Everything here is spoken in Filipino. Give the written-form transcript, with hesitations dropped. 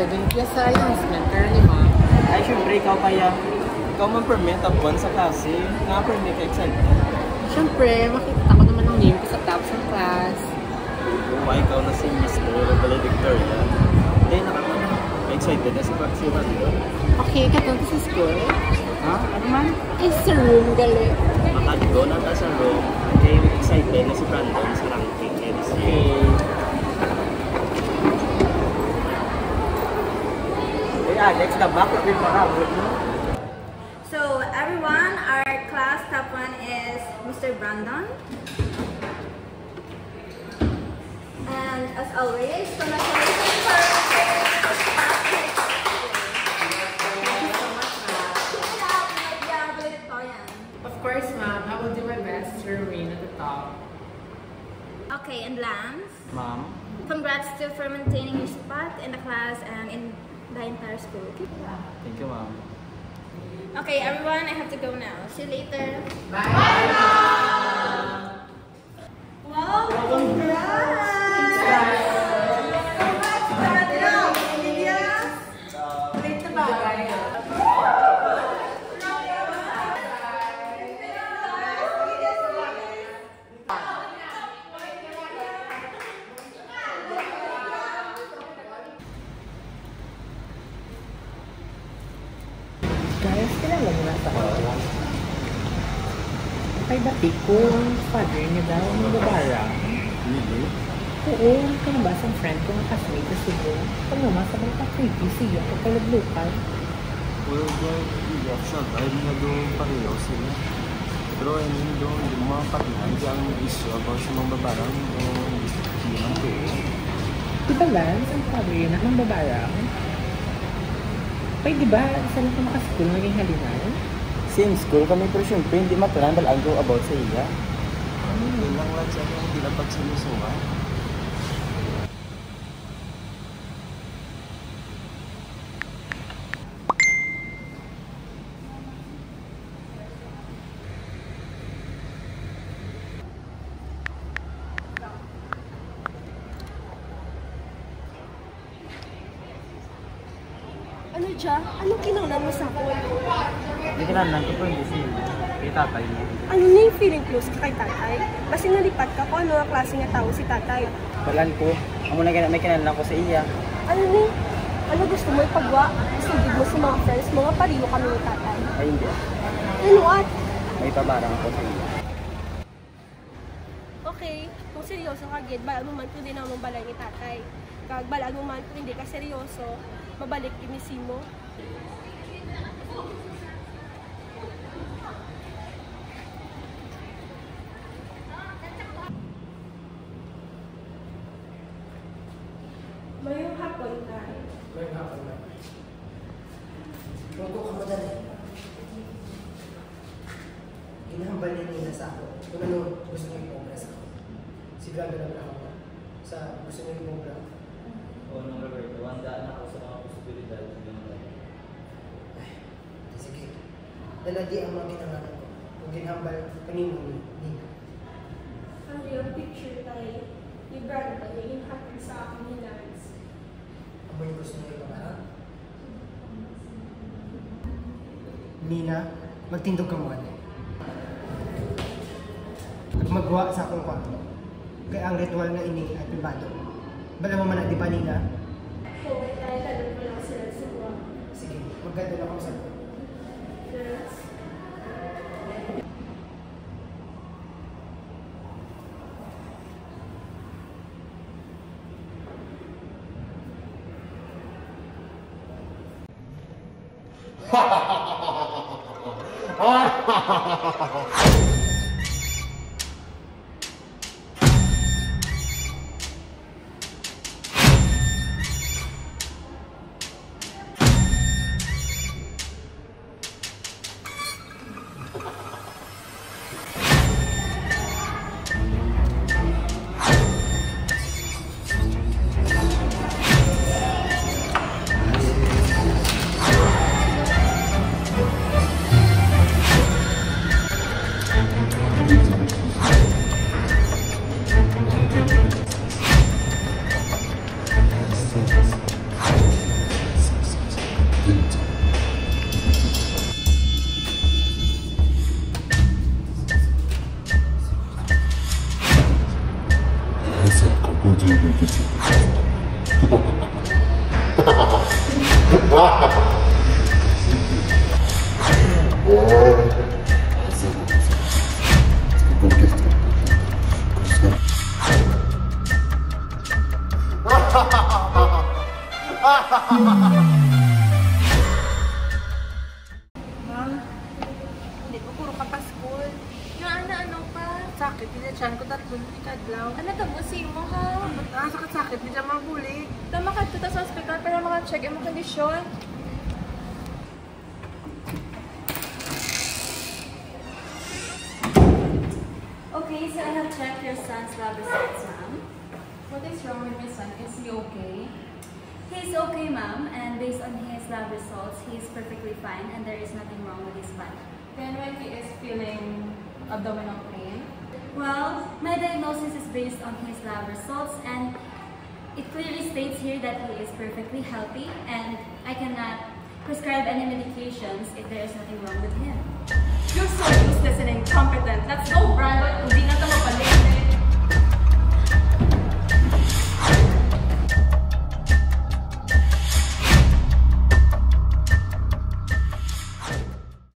din kaya sa announcement, pero ni ma'am. Ay, syempre, ikaw man permit tapuan sa klase. Nga-permit ka excited. Siyempre, makikita ko naman ang name ko sa top ng class. Why ikaw na si Miss Valedictoria? Hindi, excited na si Rando. Okay, katunto sa school. Ha? Ano man? Is sa room, galit. Makaligo na ta sa room. Kaya excited na si Brandon sa ranking niya this year. Hey Alex, the back of your parabot, no? So everyone, our class top 1 is Mr. Brandon. And as always, congratulations for Of course, ma'am. I will do my best to remain at the top. Okay, and Lance, Ma'am? congrats to for maintaining your spot in the class and in the entire school. Thank you, ma'am. Okay, everyone, I have to go now. See you later. Bye, ma'am! Wow, congrats! Guys, kilala mo na sa akin. Kay dati ko, father niya daw, ng babara. Really? Oo, kanabasang friend ko ng classmate na Cebu. Pag naman sa mga creepy siya, pagkalaglukan. Well, iyak siya. Dahil na doon pareho sila. Pero I mean doon, yung mga patihan, di ang issue about sa mga babarang o hindi ang pwede. Diba Lance, ang father niya ng babarang? Pwede diba, isa lang ko maka-school naging halinan? Same school kami, pero syempre hindi matulang balago about sa iya. Yun lang lang siya yung hindi lang pagsinusuhan. Ano dyan? Anong kinaunan mo sa akin? Hindi kailangan ko po hindi siya. Kay tatay mo. Ano na yung feeling close ka kay tatay? Kasi nalipat ka kung ano ang klase nga tao si tatay. Balan ko. Ako na may kinalan ko sa iya. Ano ni? Ano gusto mo ipagwa? Isugid mo sa mga friends, mga pariyo kami ni tatay. Ay hindi. Ano at? May pabarang ako sa iya. Okay, kung seryoso ka, Gid, balaan mo man kung hindi naman balay ni tatay. Kag balaan mo man kung hindi ka seryoso, babalik inisi mo. Mayroong hapon tayo. Mayroong hapon na. Huwag ko ka madali. Ginahambal niya nila sa ako kung ano gusto niya i-progress ako. Sigurado naman ako sa gusto niya i-progress. Oo, nung Roberto, wandaan ako sa mga posibilidad ng mga Ay, sige. Dalagi ang mga kinanganan ko. Kung ginahambal, kanino nila. Ang real picture tayo, ni Brandon, naging happy sa akin ni Lance. Amo yung gusto niya ipabarang. Nina, magtindog ka mo. At magwa sa akong kwarto. Kaya ang ritual na ini ay pribado. Bala mo man di pa Nina? Oo, dahil talong ko lang sila sa buwan. Sige, maganda na ako sa Lance. Ma'am, hindi ko puro ka pa school. Yung ano pa? Sakit, pinachan ko 3 kadlaw. Ano to, busi mo ha? Sakit, di siya mabuli. Tama ka dito sa hospital para maka-check yung kondisyon. Okay, so I have checked your son's lab results, ma'am. What is wrong with my son? Is he okay? He's okay, ma'am, and based on his lab results, he's perfectly fine and there is nothing wrong with his body. Then when he is feeling abdominal pain, Well, my diagnosis is based on his lab results and it clearly states here that he is perfectly healthy and I cannot prescribe any medications if there is nothing wrong with him. you're so useless and incompetent. Let's go, Brando.